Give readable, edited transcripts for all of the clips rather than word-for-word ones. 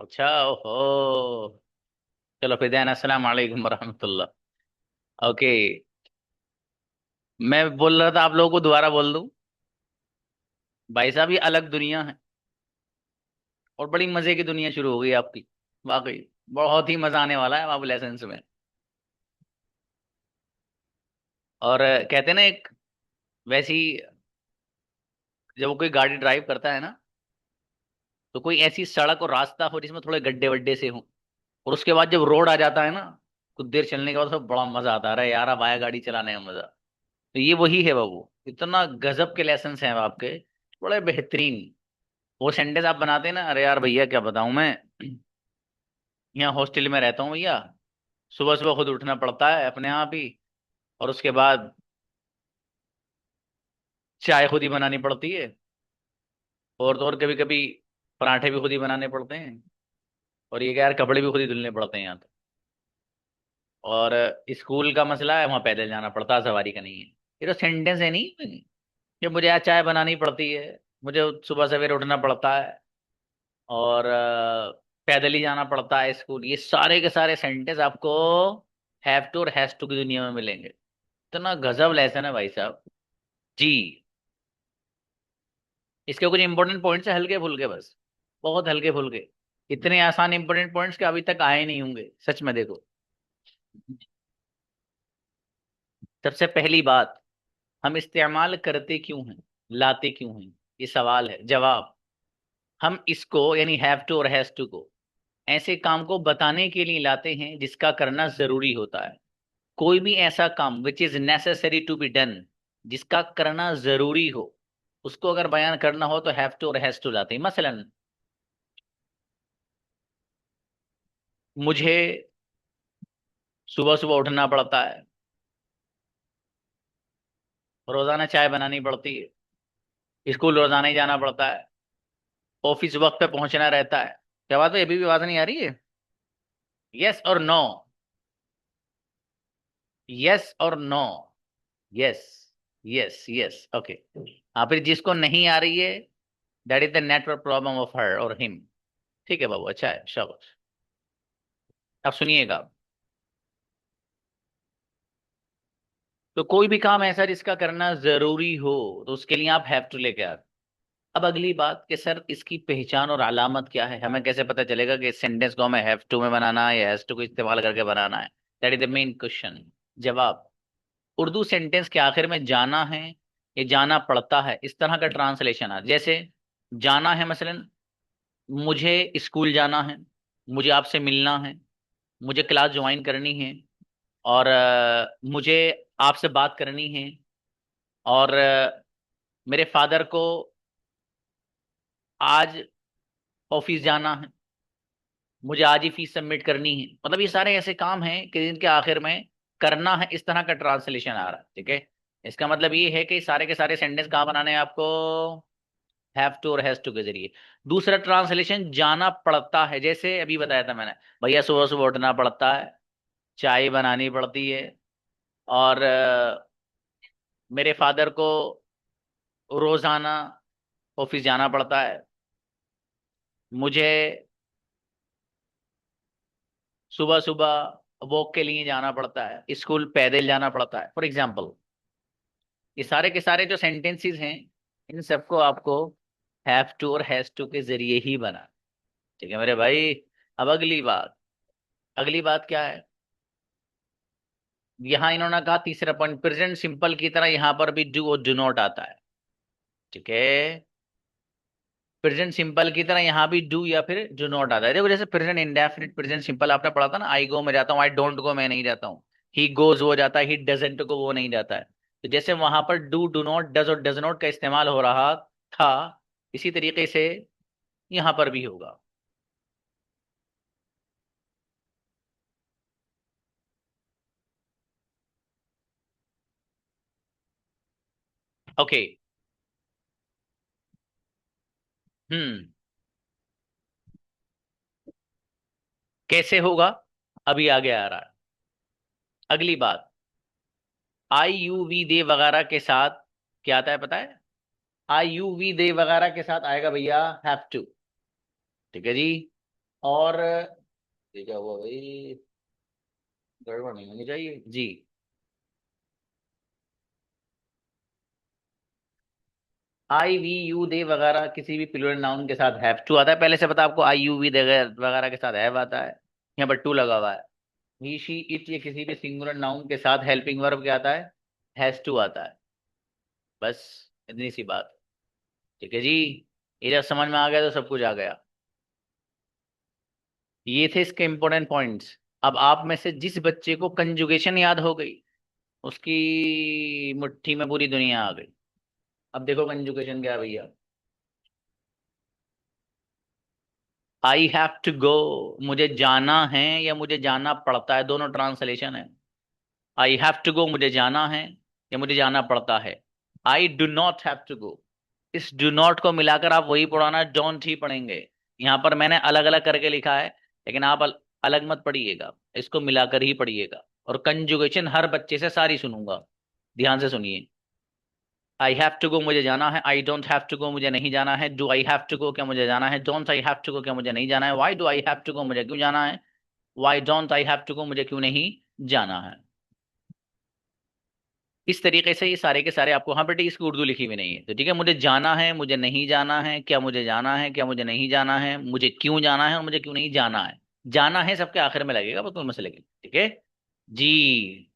अच्छा। ओहो। चलो फिर अस्सलाम वालेकुम वरहमतुल्लाह। ओके। मैं बोल रहा था आप लोगों को दोबारा बोल दूं। भाई साहब ये अलग दुनिया है और बड़ी मजे की दुनिया शुरू हो गई आपकी। वाकई बहुत ही मजा आने वाला है आप लेसन्स में। और कहते हैं ना एक वैसी, जब वो कोई गाड़ी ड्राइव करता है ना, तो कोई ऐसी सड़क और रास्ता हो जिसमें थोड़े गड्ढे वड्ढे से हो, और उसके बाद जब रोड आ जाता है ना, कुछ देर चलने के बाद तो बड़ा मजा आता है। अरे यार अब आया गाड़ी चलाने का मजा। तो ये वही है बाबू, इतना गजब के लेसन हैं आपके, बड़े बेहतरीन। वो सेंटेंस आप बनाते हैं ना, अरे यार भैया क्या बताऊं मैं, यहाँ हॉस्टल में रहता हूँ भैया, सुबह सुबह खुद उठना पड़ता है अपने आप ही, और उसके बाद चाय खुद ही बनानी पड़ती है, और कभी कभी पराठे भी खुद ही बनाने पड़ते हैं, और ये क्या यार कपड़े भी खुद ही धुलने पड़ते हैं यहाँ तो। और स्कूल का मसला है, वहां पैदल जाना पड़ता है, सवारी का नहीं है। ये तो सेंटेंस है नहीं कि मुझे यहाँ चाय बनानी पड़ती है, मुझे सुबह सवेरे उठना पड़ता है, और पैदल ही जाना पड़ता है स्कूल। ये सारे के सारे सेंटेंस आपको हैव टू और हैज टू की दुनिया में मिलेंगे। इतना गजब लेसन है भाई साहब। जी। इसके कुछ इंपॉर्टेंट पॉइंट्स है, हल्के फुल्के बस, बहुत हल्के फुल्के। इतने आसान इंपॉर्टेंट पॉइंट्स के अभी तक आए नहीं होंगे सच में, देखो। सबसे पहली बात, हम इस्तेमाल करते क्यों हैं, लाते क्यों हैं, ये सवाल है। जवाब, हम इसको यानी हैव टू और हैज टू को ऐसे काम को बताने के लिए लाते हैं जिसका करना जरूरी होता है। कोई भी ऐसा काम which is necessary to be done, जिसका करना जरूरी हो, उसको अगर बयान करना हो तो हैव टू और हैज टू लाते हैं। मसलन मुझे सुबह सुबह उठना पड़ता है, रोजाना चाय बनानी पड़ती है, स्कूल रोजाना ही जाना पड़ता है, ऑफिस वक्त पे पहुंचना रहता है। क्या बात है, अभी भी आवाज नहीं आ रही है? यस और नो? यस और no? Yes, yes, yes, okay. हाँ, फिर जिसको नहीं आ रही है, that is the network problem of her और हिम। ठीक है बाबू, अच्छा है, शाबाश। अब सुनिएगा, तो कोई भी काम ऐसा जिसका करना जरूरी हो, तो उसके लिए आप हैव टू लेके आ। अब अगली बात कि सर इसकी पहचान और अलामत क्या है, हमें कैसे पता चलेगा कि इस सेंटेंस को हमें हैव टू में बनाना है या हैज टू को इस्तेमाल करके बनाना है? That is the main question. जवाब, उर्दू सेंटेंस के आखिर में जाना है, ये जाना पड़ता है, इस तरह का ट्रांसलेशन है। जैसे जाना है, मसलन मुझे स्कूल जाना है, मुझे आपसे मिलना है, मुझे क्लास ज्वाइन करनी है, और मुझे आपसे बात करनी है, और मेरे फादर को आज ऑफिस जाना है, मुझे आज ही फीस सबमिट करनी है। मतलब ये सारे ऐसे काम हैं कि जिनके आखिर में करना है, इस तरह का ट्रांसलेशन आ रहा है। ठीक है, इसका मतलब ये है कि सारे के सारे सेंटेंस कहाँ बनाने हैं आपको, हैव टू और हैज टू के जरिए। दूसरा ट्रांसलेशन, जाना पड़ता है, जैसे अभी बताया था मैंने, भैया सुबह सुबह उठना पड़ता है, चाय बनानी पड़ती है, और मेरे फादर को रोजाना ऑफिस जाना पड़ता है, मुझे सुबह सुबह वॉक के लिए जाना पड़ता है, स्कूल पैदल जाना पड़ता है, फॉर एग्जाम्पल। ये सारे के सारे जो सेंटेंसेस हैं, इन सबको आपको हैव टू और हैज टू के जरिए ही बना। ठीक है मेरे भाई। अब अगली बात, अगली बात क्या है, यहाँ इन्होंने कहा तीसरा पॉइंट, प्रेजेंट सिंपल की तरह यहाँ पर भी डू और डू नॉट आता है। ठीक है, प्रेजेंट सिंपल की तरह यहाँ भी डू या फिर डू नॉट आता है। देखो जैसे प्रेजेंट इंडेफिनिट प्रेजेंट सिंपल आपने पढ़ा था ना, आई गो मैं जाता हूँ, आई डोंट गो मैं नहीं जाता हूँ, ही गोज वो जाता है, ही डजेंट को वो नहीं जाता है। तो जैसे वहां पर डू, डू नॉट, डज और डज नॉट का इस्तेमाल हो रहा था, इसी तरीके से यहाँ पर भी होगा। ओके। हम्म। कैसे होगा, अभी आगे आ रहा है। अगली बात, आई यू वी दे वगैरह के साथ क्या आता है पता है? आई यू वी दे वगैरह के साथ आएगा भैया हैव टू। ठीक है जी। और ये क्या हुआ भाई, गड़बड़ नहीं होनी चाहिए जी। आई वी यू दे वगैरह किसी भी प्लूरल नाउन के साथ हैव टू आता है, पहले से पता आपको, आई यू वी दे वगैरह के साथ हैव आता है, यहाँ पर टू लगा हुआ है। ही शी इट ये किसी भी सिंगुलर नाउन के साथ हेल्पिंग वर्ब क्या आता है, हैज टू आता है। बस इतनी सी बात। ठीक है जी, ये जब समझ में आ गया तो सब कुछ आ गया। ये थे इसके इंपॉर्टेंट पॉइंट्स। अब आप में से जिस बच्चे को कंजुगेशन याद हो गई, उसकी मुट्ठी में पूरी दुनिया आ गई। अब देखो कंजुगेशन क्या है भैया। आई हैव टू गो, मुझे जाना है या मुझे जाना पड़ता है, दोनों ट्रांसलेशन है। आई हैव टू गो मुझे जाना है या मुझे जाना पड़ता है। I do not have to go, इस डू नॉट को मिलाकर आप वही पढ़ाना, डोंट ही पढ़ेंगे। यहाँ पर मैंने अलग अलग करके लिखा है, लेकिन आप अलग मत पढ़िएगा, इसको मिलाकर ही पढ़िएगा। और कंजुगेशन हर बच्चे से सारी सुनूंगा, ध्यान से सुनिए। आई हैव टू गो मुझे जाना है, I don't have to go मुझे नहीं जाना है, do I have to go क्या मुझे जाना है, don't I have to go क्या मुझे नहीं जाना है, why do I have to go मुझे क्यों जाना है, why don't I have to go मुझे क्यों नहीं जाना है। इस तरीके से ये सारे के सारे आपको, हाँ बेटे इसकी उर्दू लिखी हुई नहीं है तो ठीक है। मुझे जाना है, मुझे नहीं जाना है, क्या मुझे जाना है, क्या मुझे नहीं जाना है, मुझे क्यों जाना है और मुझे क्यों नहीं जाना है। जाना है सबके आखिर में लगेगा, बस उनमें से लगेगा, ठीक है जी।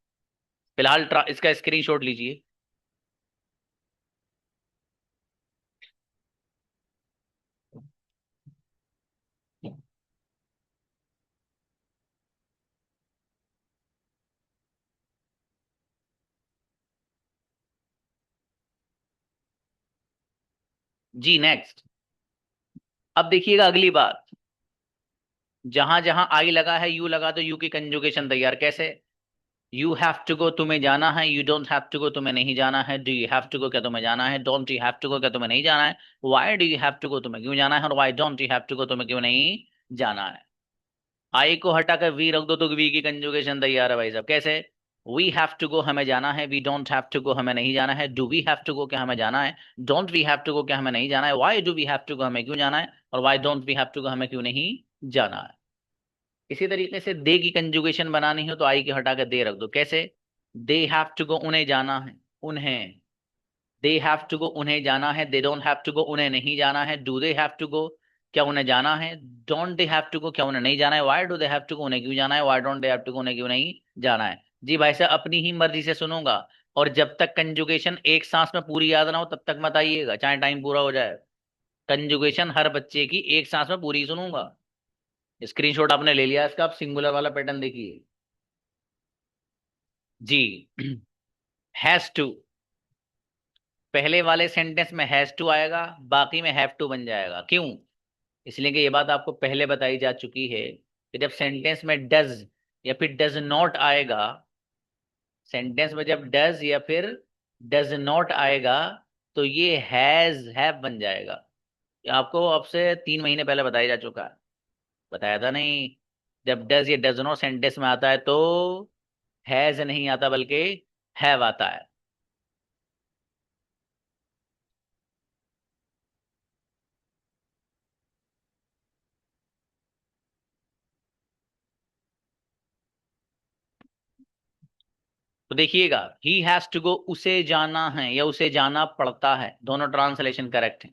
फिलहाल इसका स्क्रीनशॉट लीजिए। जी नेक्स्ट। अब देखिएगा अगली बात, जहां जहां आई लगा है यू लगा, तो यू की कंजुगेशन तैयार कैसे। यू हैव टू गो तुम्हें जाना है, you don't have to go तुम्हें नहीं जाना है, do you have to go क्या तुम्हें जाना है, don't you have to go क्या तुम्हें नहीं जाना है, why do you have to go तुम्हें क्यों जाना है, और why don't you have to go तुम्हें क्यों नहीं जाना है। आई को हटाकर वी रख दो तो वी की कंजुगेशन तैयार है भाई साहब, कैसे। वी हैव टू गो हमें जाना है, we don't have to go हमें नहीं जाना है, do we have to go क्या हमें जाना है, don't we have to go क्या हमें नहीं जाना है, why do we have to go हमें क्यों जाना है, और why don't we have to go हमें क्यों नहीं जाना है। इसी तरीके से दे की कंजुगेशन बनानी हो तो आई के हटा के दे रख दो, कैसे। दे हैव टू गो उन्हें जाना है, उन्हें। दे हैव टू गो उन्हें जाना है, they don't have to go उन्हें नहीं जाना है, do they have to go क्या उन्हें जाना है, don't they have to go क्या उन्हें नहीं जाना है, why do they have to go उन्हें क्यों जाना है, why don't they have to go उन्हें क्यों नहीं जाना है। जी भाई साहब अपनी ही मर्जी से सुनूंगा, और जब तक कंजुगेशन एक सांस में पूरी याद ना हो तब तक मत आइएगा, चाहे टाइम पूरा हो जाए। कंजुगेशन हर बच्चे की एक सांस में पूरी सुनूंगा। स्क्रीनशॉट आपने ले लिया इसका, आप सिंगुलर वाला पैटर्न देखिए जी। हैज टू, पहले वाले सेंटेंस में हैज टू आएगा, बाकी में हैव टू बन जाएगा, क्यों। इसलिए कि ये बात आपको पहले बताई जा चुकी है कि जब सेंटेंस में डज या फिर डज नॉट आएगा, सेंटेंस में जब डज या फिर डज नॉट आएगा, तो ये हैज हैव बन जाएगा। ये आपको अब से 3 महीने पहले बताया जा चुका है, बताया था नहीं। जब डज या डज नॉट सेंटेंस में आता है तो हैज नहीं आता बल्कि हैव आता है। तो देखिएगा, ही हैज टू गो उसे जाना है या उसे जाना पड़ता है, दोनों ट्रांसलेशन करेक्ट है।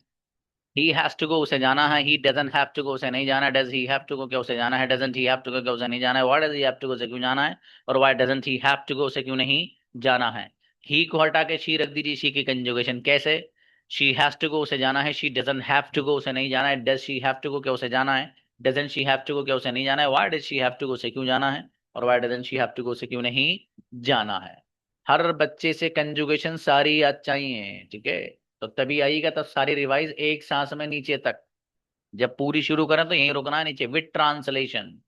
ही हैज टू गो उसे जाना है, he doesn't have to go उसे नहीं जाना है, does he have to go क्या उसे जाना है, doesn't he have to go क्या उसे नहीं जाना है, why does he have to go उसे क्यों जाना है, और why doesn't he have to go उसे क्यों नहीं जाना है। ही को हटा के शी रख दीजिए, शी की कंजुगेशन कैसे। शी हैज टू गो उसे जाना है, she doesn't have to go उसे नहीं जाना है, does she have to go क्या उसे जाना है, doesn't she have to go क्या उसे नहीं जाना है, why does she have to go उसे क्यों जाना है, और why doesn't she have to go उसे क्यों नहीं जाना है। हर बच्चे से कंजुगेशन सारी याद चाहिए, ठीक है। तो तभी आएगा, तब सारी रिवाइज एक सांस में नीचे तक। जब पूरी शुरू करें तो यहीं रुकना है नीचे, विद ट्रांसलेशन।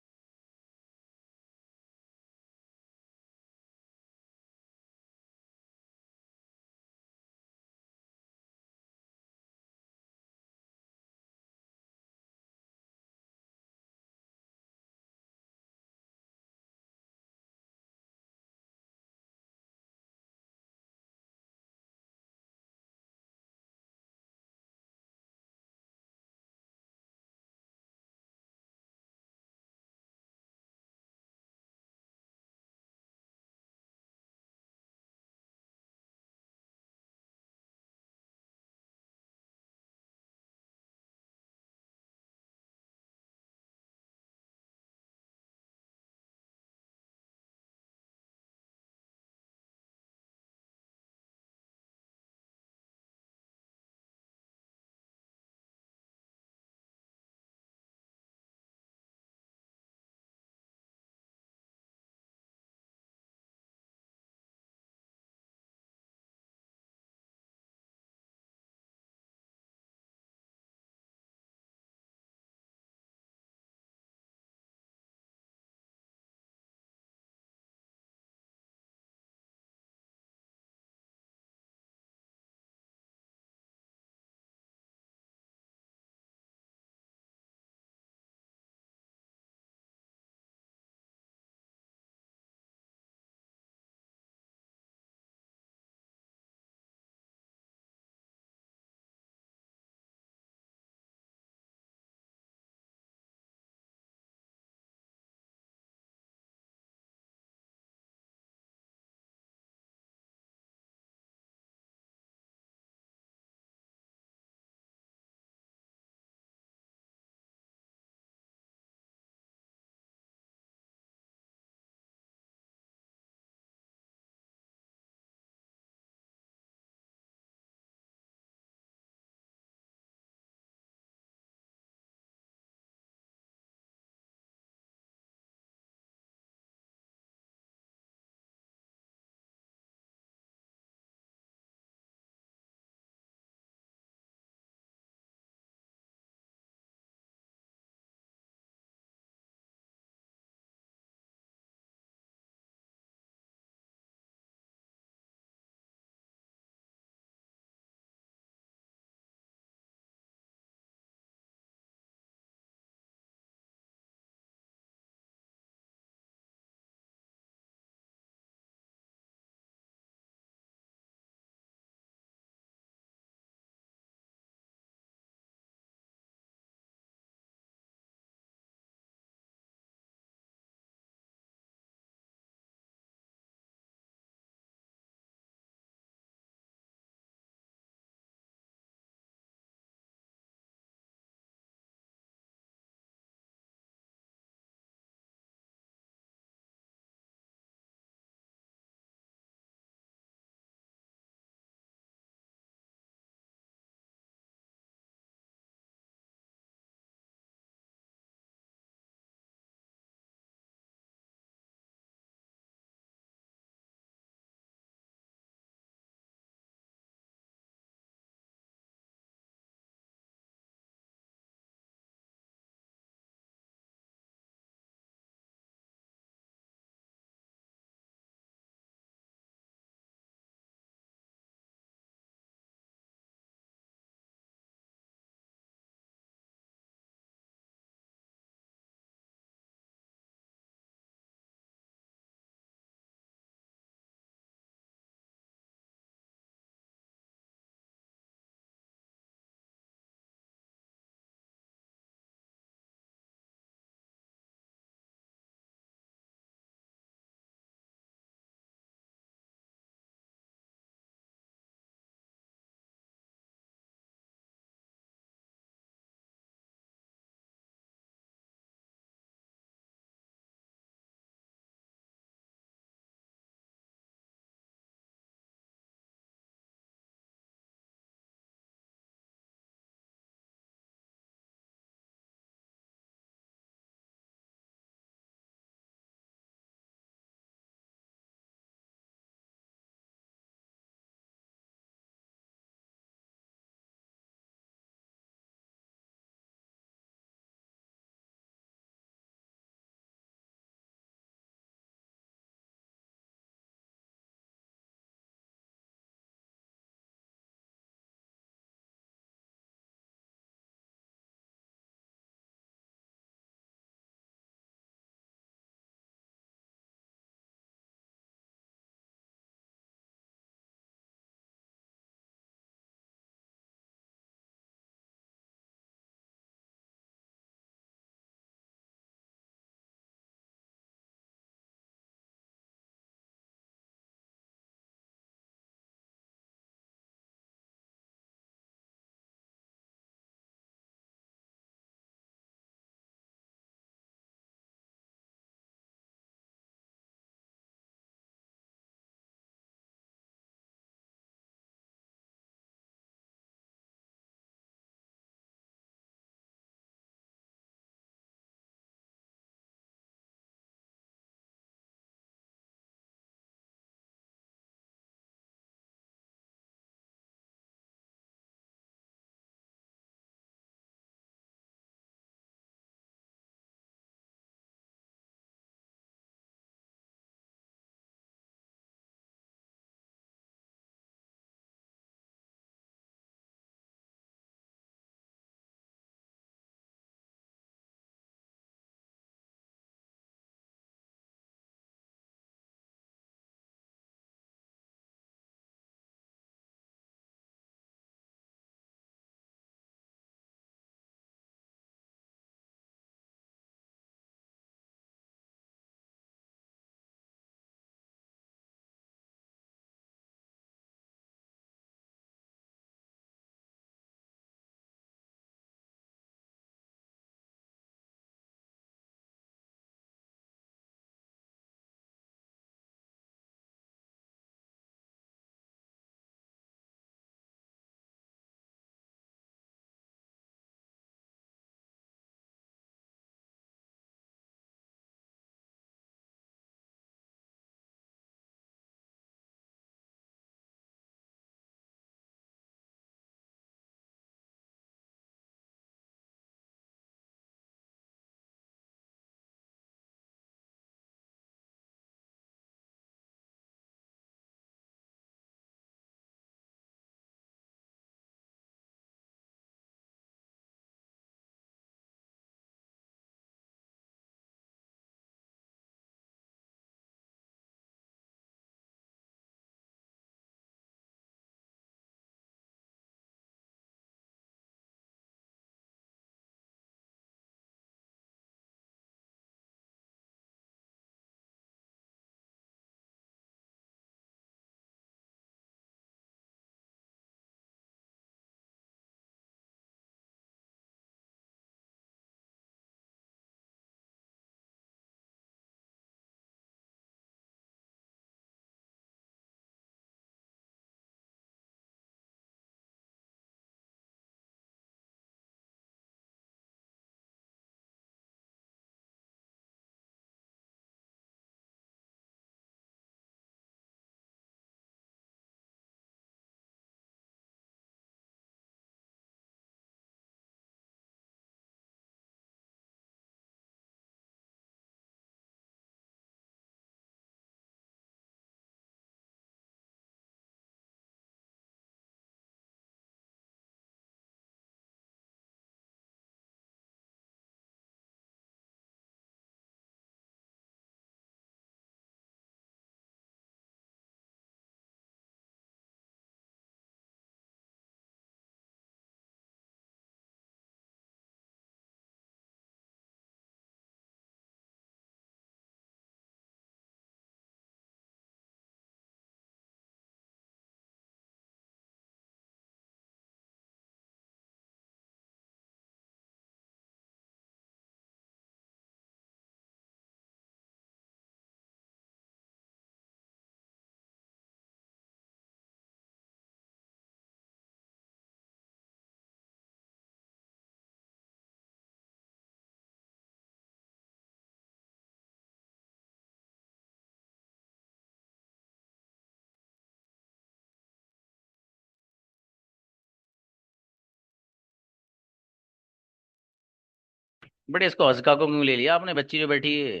बेटे इसको हल्का को क्यों ले लिया आपने, बच्ची जो बैठी है,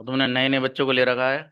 और तुमने नए नए बच्चों को ले रखा है।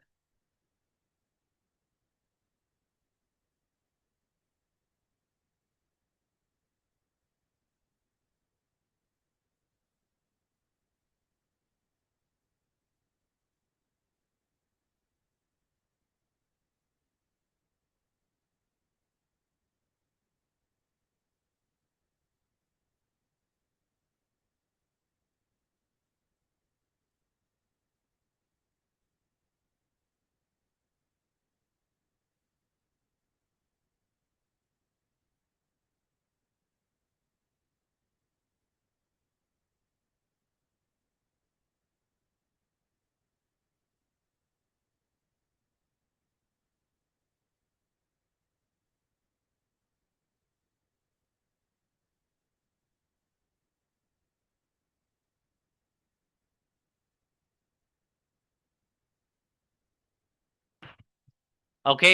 ओके।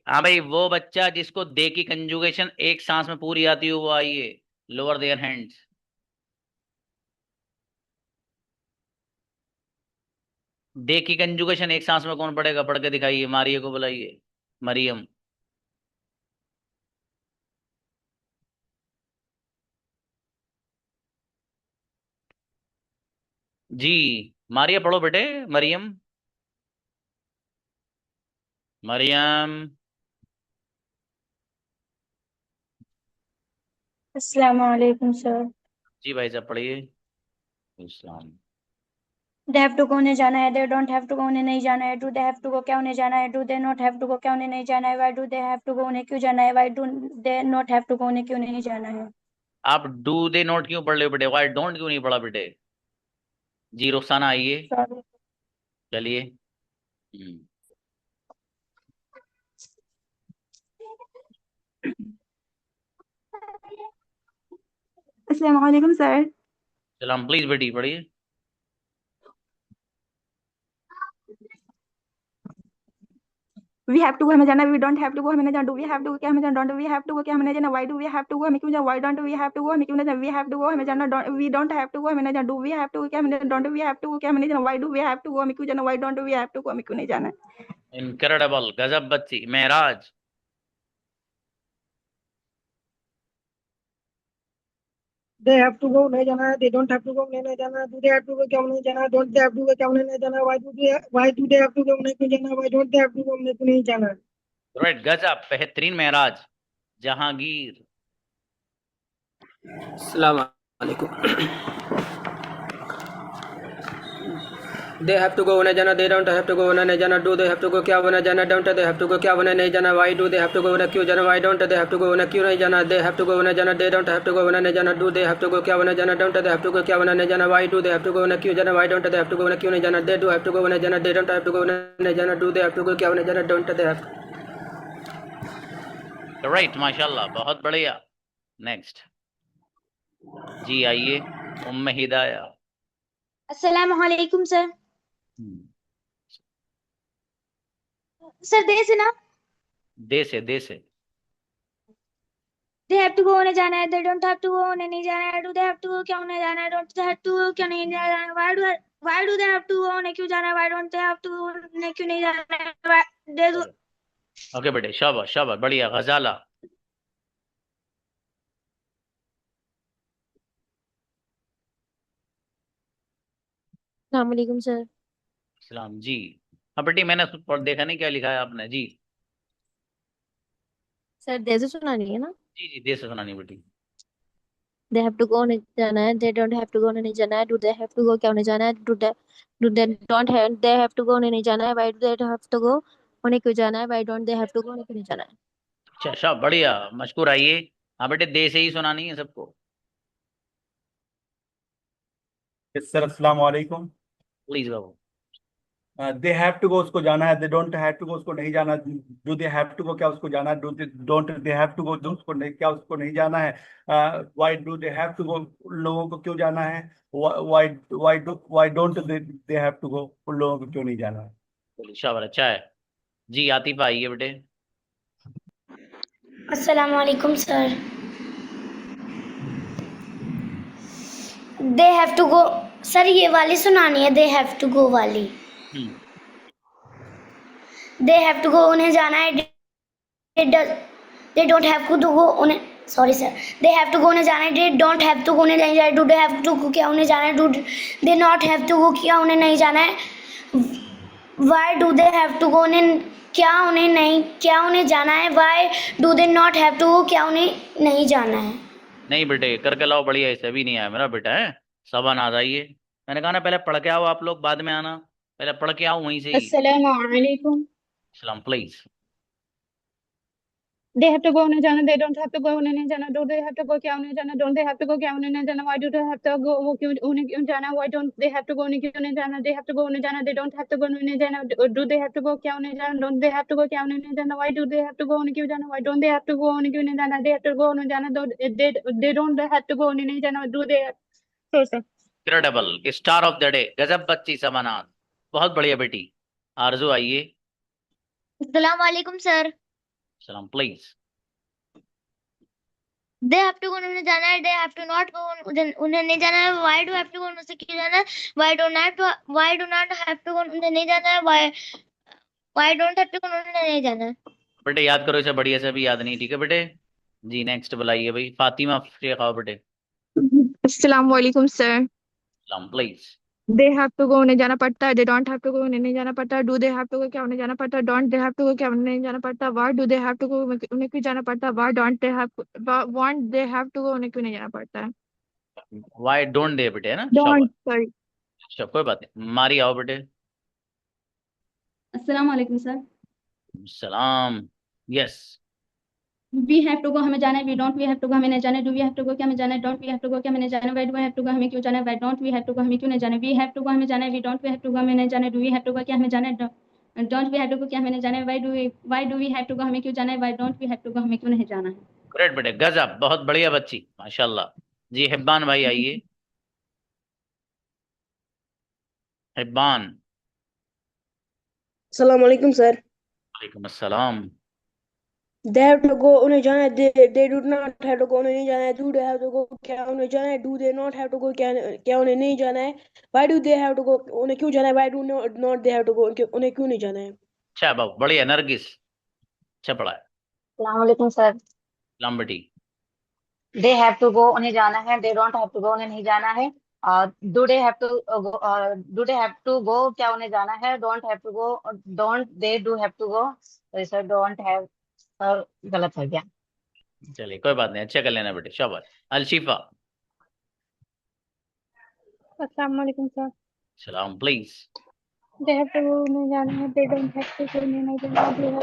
हाँ भाई, वो बच्चा जिसको दे की कंजुगेशन एक सांस में पूरी आती हो वो आइए, लोअर देयर हैंड्स। दे की कंजुगेशन एक सांस में कौन पढ़ेगा, पढ़ के दिखाइए, मारिया को बुलाइए, मरियम। जी, मारिया पढ़ो बेटे, मरियम, मरियम। अस्सलाम वालेकुम सर। जी भाई साहब पढ़िए। इस्लाम। दे हैव टू गो उन्हें जाना है, they don't have to go उन्हें नहीं जाना है, do they have to go क्या उन्हें जाना है, do they not have to go क्या उन्हें नहीं जाना है, why do they have to go उन्हें क्यों जाना है, why do they not have to go उन्हें क्यों नहीं जाना है। आप डू दे नोट क्यों पढ़ रहे हो बेटे, वाई डोंट क्यों नहीं पढ़ा बेटे। जी रुखसाना आइए। सॉरी। चलिए। हम्म। अस्सलाम वालेकुम सर। सलाम, प्लीज बेटी पढ़िए। वी हैव टू गो हमें जाना, we don't have to go हमें नहीं जाना, do we have to go क्या हमें जाना, don't we have to go क्या हमें नहीं जाना, why do we have to go हमें क्यों जाना, why don't we have to go हमें क्यों नहीं जाना, वी हैव टू गो हमें जाना, we don't have to go हमें नहीं जाना, do we have to go क्या हमें नहीं जाना, don't we have to go क्या हमें नहीं जाना, why do we have to go हमें क्यों जाना, why don't we have to go हमें क्यों नहीं जाना। इनक्रेडिबल, गजब बच्ची, महराज। दे हैव टू गो नहीं जाना है, they don't have to go उन्हें नहीं जाना, do they have to go क्या उन्हें जाना, don't they have to go क्या उन्हें नहीं जाना, why do they have to go उन्हें क्यों जाना, why don't they have to go उन्हें क्यों नहीं जाना। राइट, गजब, बेहतरीन, महराज। जहांगीर। अस्सलाम वालेकुम। दे हैव टू गो होने जाना, they don't have to go होने नहीं जाना, do they have to go क्या होने जाना, don't they have to go क्या होने नहीं जाना, why do they have to go होने क्यों जाना, why don't they have to go होने क्यों नहीं जाना, दे हैव टू गो होने जाना, they don't have to go होने नहीं जाना, do they have to go क्या होने जाना, don't they have to go क्या होने नहीं जाना, why do they have to go होने क्यों जाना, why don't they have to go होने क्यों नहीं जाना, they do have to go होने जाना, they don't have to go होने नहीं जाना, do they have to go क्या होने जाना, डोंट दे हैव। राइट, माशाल्लाह, बहुत बढ़िया। नेक्स्ट। जी आइए, उम्मे हिदाया। अस्सलाम वालेकुम सर। हम्म, सर दे से ना, दे से, दे से। दे हैव टू गो उन्हें जाना है, they don't have to go उन्हें नहीं जाना है, do they have to go क्या उन्हें जाना है, don't they have to go क्या नहीं जाना है, why do they have to go उन्हें क्यों जाना है, why don't they have to go उन्हें क्यों नहीं जाना है, दे दो। ओके बेटे, शाबाश शाबाश, बढ़िया, गजाला। अस्सलाम वालेकुम सर। सलाम जी। हाँ बेटी, मैंने देखा नहीं क्या लिखा है आपने जी। सर दे से सुनानी है ना। जी जी, दे से सुनानी बेटी। दे हैव टू गो उन्हें जाना है, they don't have to go उन्हें नहीं जाना है, do they have to go क्या उन्हें जाना है, do they don't have they have to go उन्हें नहीं जाना है, why do they have to go उन्हें क्यों जाना है, why don't they have to go उन्हें क्यों नहीं जाना है। अच्छा शाबाश, बढ़िया, मशकूर, आइए। हाँ बेटे, दे से ही सुनानी है सबको। सर अस्सलाम वालेकुम। प्लीज बाबू। दे हैव टू गो उसको जाना है, they don't have to go उसको नहीं जाना, do they have to go क्या उसको जाना है, don't they have to go उसको नहीं क्या उसको नहीं जाना है, why do they have to go उन लोगों को क्यों जाना है, why don't they have to go उन लोगों को क्यों नहीं जाना है। बोलिए, शाबाश, अच्छा है। जी आतिफा आइए बेटे। अस्सलाम वालेकुम sir. They have to go. Sir ये वाली सुनानी है, दे हैव टू गो वाली। हम्म दे हैव टू गो उन्हें जाना है, they don't have to go उन्हें, sorry sir, they have to go उन्हें जाना है, they don't have to go उन्हें नहीं जाना है, do they have to go क्या उन्हें जाना है, do they not have to go क्या उन्हें नहीं जाना है, why do they have to go उन्हें क्या उन्हें जाना है, why do they not have to go क्या उन्हें नहीं जाना है। नहीं बेटे, करके लाओ, बढ़िया, ऐसे भी नहीं आया मेरा बेटा है। सबा आ जाइए, मैंने कहा ना पहले पढ़ के आओ, आप लोग बाद में आना, पहले पढ़ के आओ वहीं से ही। अस्सलामुअलैकुम। सलाम please. They have to go उन्हें जाना, they don't have to go उन्हें नहीं जाना, do they have to go क्या उन्हें जाना, don't they have to go क्या उन्हें नहीं जाना, why do they have to go वो क्यों उन्हें क्यों जाना, why don't they have to go उन्हें क्यों नहीं जाना, they have to go उन्हें जाना, they don't have to go उन्हें नहीं जाना, do they have to go क्या उन्हें जाना, don't they have to go क्या उन्हें नहीं जाना, why do they have to go उन्हें क्यों जाना, why don't they have to go उन्हें क्यों नहीं जाना, they have to go उन्हें जाना, they don't have to go उन्हें नहीं जाना, do they so incredible, star of the day, गजब बच्ची समानात, बहुत बढ़िया बेटी। आरजू आइए। अस्सलाम वालेकुम सर। सलाम please. They have to go उन्हें जाना है, they have to not go उन्हें नहीं जाना है, why do have to go उनसे क्यों जाना है, why do not have to go उन्हें नहीं जाना है, why don't have to go उन्हें नहीं जाना है। बेटे याद करो इसे, बढ़िया से भी याद नहीं, ठीक है बेटे जी। नेक्स्ट बुलाइए भाई, फातिमा शेख आओ बेटे। अस्सलामुअलैकुम सर। सलाम please. They have to go उन्हें जाना पड़ता है, they don't have to go उन्हें नहीं जाना पड़ता, do they have to go क्या उन्हें जाना पड़ता है, don't they have to go क्या उन्हें नहीं जाना पड़ता, why do they have to go उन्हें क्यों जाना पड़ता है, why don't they have want they have to go उन्हें क्यों नहीं जाना पड़ता है, वाई डोंट दे बेटे, है ना, डोंट शाबाश। सॉरी। अच्छा कोई बात नहीं, मारी आओ बेटे। अस्सलाम वालेकुम सर। सलाम। Yes. We have to go हमें जाना है, we don't we have to go हमें नहीं जाना है, do we have to go क्या हमें जाना है, don't we have to go क्या हमें नहीं जाना है, why do have to go हमें क्यों जाना है, why don't we have to go हमें क्यों नहीं जाना है, वी हैव टू गो हमें जाना है, we don't we have to go हमें नहीं जाना है, do we have to go क्या हमें जाना है, don't we have to go क्या हमें नहीं जाना है, why do we have to go हमें क्यों जाना है, why don't we have to go हमें क्यों नहीं जाना है। ग्रेट बेटे, गजब, बहुत बढ़िया बच्ची, माशाल्लाह जी। हिब्बान भाई आइए। हिब्बान। अस्सलाम वालेकुम सर। वालेकुम अस्सलाम। दे हैव टू गो उन्हें जाना है, they do not have to go उन्हें नहीं जाना है, do they have to go क्या उन्हें जाना है, do they not have to go क्या क्या उन्हें नहीं जाना है, why do they have to go उन्हें क्यों जाना है, why do not they have to go उन्हें क्यों नहीं जाना है। अच्छा बाबू, बढ़िया नरगिस, अच्छा पढ़ा है। अस्सलाम वालेकुम सर। सलाम बेटी। दे हैव टू गो उन्हें जाना है, they don't have to go उन्हें नहीं जाना है, do they have to go क्या उन्हें जाना है, don't have to go don't they do have to go, sir don't have, sir गलत है क्या। चलिए कोई बात नहीं, अच्छा कर लेना बेटे, शाबाश। अलशिफा। अस्सलाम वालेकुम सर। सलाम please. They have to go उन्हें जाना है, they don't have to go उन्हें नहीं जाना है,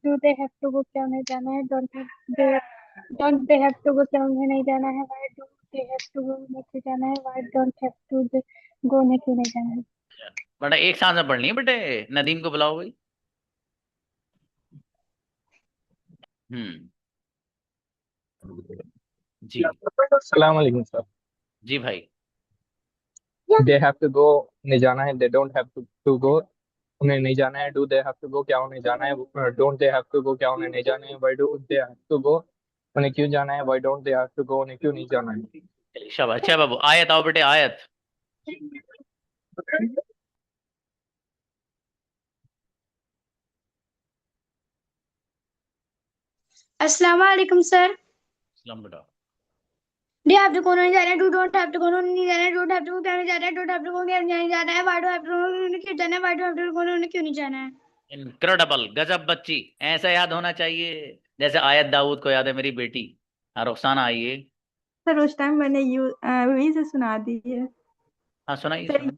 do they have to go क्या उन्हें जाना है, don't they have to go क्या उन्हें नहीं जाना है, why do they have to go उन्हें क्यों जाना है, why don't have to go उन्हें क्यों नहीं जाना है। बेटा एक साथ में पढ़नी है बेटे, नदीम को बुलाओ भाई। जी। अस्सलाम वालेकुम सर। जी भाई। दे हैव टू गो उन्हें जाना है, they don't have to go उन्हें नहीं जाना है, do they have to go क्या उन्हें जाना है, don't they have to go क्या उन्हें नहीं जाना है, why do they have to go उन्हें क्यों जाना है, why don't they have to go उन्हें क्यों नहीं जाना है। चलिए शाबाश, अच्छा बाबू, आयत आओ बेटे, आयत। अस्सलाम वालेकुम सर। सलाम बेटा। डे हैव टू गो नहीं जाना है, do don't have to go नहीं जाना है, डोंट हैव टू गो क्या नहीं जाना है, डोंट हैव टू गो क्या नहीं जाना है, why do have to go क्यों जाना है, why do have to go क्यों नहीं जाना है। इनक्रेडिबल, गजब बच्ची, ऐसा याद होना चाहिए जैसे आयत दाऊद को याद है मेरी बेटी। हाँ रुखसाना आइए। सर उस टाइम मैंने वी से सुना दी है। हाँ सुनाइए सर सुनाइए।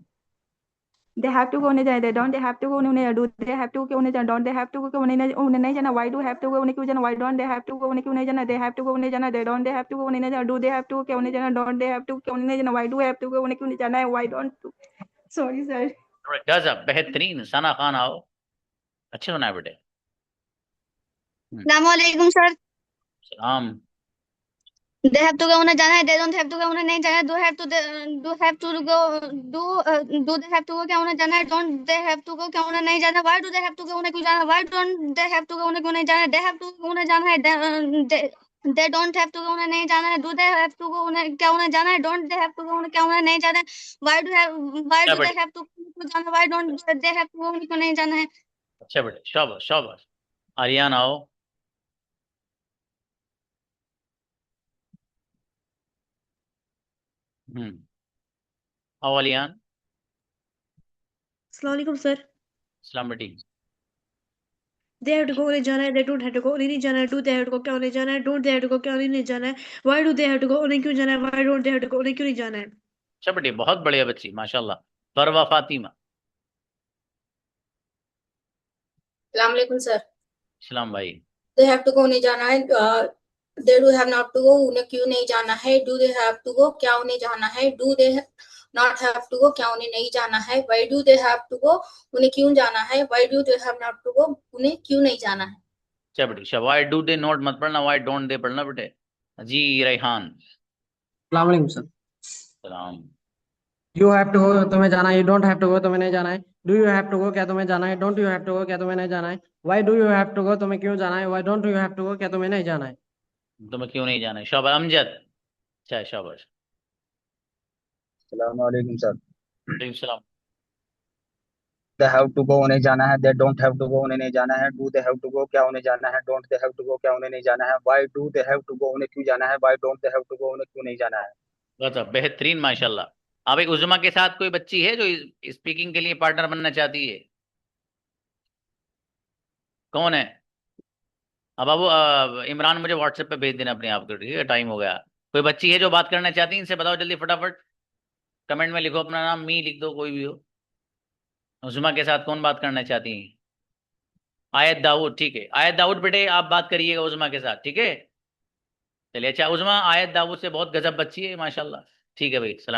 दे हैव टू गो उन्हें जाना, don't they have to go उन्हें, do they have to go उन्हें जाना, don't they have to go उन्हें नहीं जाना, why do have to go उन्हें क्यों जाना, why don't they have to go उन्हें क्यों नहीं जाना, दे हैव टू गो उन्हें जाना, they don't they have to go उन्हें नहीं जाना, do they have to go क्या उन्हें जाना, डोंट दे हैव टू क्या उन्हें नहीं जाना, why do have to go उन्हें क्यों नहीं जाना है, व्हाई डोंट, सॉरी सर। गजब, बेहतरीन। सना खान आओ, अच्छे सुना है बेटे। अस्सलाम वालेकुम सर। सलाम। दे हैव टू गो उन्हें जाना है, they don't have to go उन्हें नहीं जाना है, do have to go do they have to go क्या उन्हें जाना है, don't they have to go क्या उन्हें नहीं जाना, why do they have to go उन्हें क्यों जाना, why don't they have to go उन्हें क्यों नहीं जाना, दे हैव टू गो उन्हें जाना है, they don't have to go, उन्हें नहीं जाना है। Do they have to go, उन्हें क्या उन्हें जाना है। Don't they have to go, क्या उन्हें नहीं जाना है। व्हाई क्या डू दे बेटे, हैव टू गो जाना, why don't they have to go, उनको नहीं जाना है। अच्छा बेटे, शाबाश शाबाश। आर्यन आओ। हम्म, आओ आलियान। अस्सलाम वालेकुम सर। सलाम बेटी। दे हैव टू गो उन्हें जाना है, they don't have to go उन्हें नहीं जाना है। Do they have to go, क्या उन्हें जाना है। Don't they have to go, क्या उन्हें नहीं जाना है। Why do they have to go, उन्हें क्यों जाना है। Why don't they have to go, उन्हें क्यों नहीं जाना है। अच्छा बेटी, बहुत बढ़िया बच्ची, माशाल्लाह। परवा फातिमा। सलामकुम सर। सलाम भाई। दे हैव टू गो उन्हें जाना है, they do have not to go उन्हें क्यों नहीं जाना है। Do they have to go, क्या उन्हें जाना है। Do they not have to go, क्या उन्हें नहीं जाना है। Why do they have to go, उन्हें क्यों जाना है। Why do they have not to go, उन्हें क्यों नहीं जाना है। अच्छा बेटी, अच्छा, वाई डू दे नॉट मत पढ़ना, वाई डोंट दे पढ़ना बेटे। जी रेहान। अस्सलाम वालेकुम सर। सलाम। यू हैव टू गो, तुम्हें जाना है। You don't have to go, तुम्हें नहीं जाना है। Do you have to go, क्या तुम्हें जाना है। Don't you have to go, क्या तुम्हें नहीं जाना है। Why do you have to go, तुम्हें क्यों जाना है। Why don't you have to go, क्या तुम्हें नहीं जाना है। तुम्हें क्यों नहीं जाना है। शाबाश अमजद। अच्छा शाबाश। सलाम वालेकुम सर। वालेकुम सलाम। दे हैव टू गो उन्हें जाना है, they don't have to go उन्हें नहीं जाना है। Do they have to go, क्या उन्हें जाना है। Don't they have to go, क्या उन्हें नहीं जाना है। Why do they have to go, उन्हें क्यों जाना है। Why don't they have to go, उन्हें क्यों नहीं जाना है। गजब, बेहतरीन, माशाल्लाह। अब एक उज़मा के साथ कोई बच्ची है जो स्पीकिंग के लिए पार्टनर बनना चाहती है? कौन है? अब बाबू इमरान मुझे व्हाट्सएप पे भेज देना अपने आप को, ठीक है, टाइम हो गया। कोई बच्ची है जो बात करना चाहती है, इनसे बताओ जल्दी फटाफट। कमेंट में लिखो अपना नाम, मी लिख दो, कोई भी हो। उज़मा के साथ कौन बात करना चाहती है? आयत दाऊद, ठीक है। आयत दाऊद बेटे, आप बात करिएगा उज़मा के साथ, ठीक है। चलिए, अच्छा उज़मा, आयत दाऊद से बहुत गजब बच्ची है माशाल्लाह। ठीक है भाई, सलाम।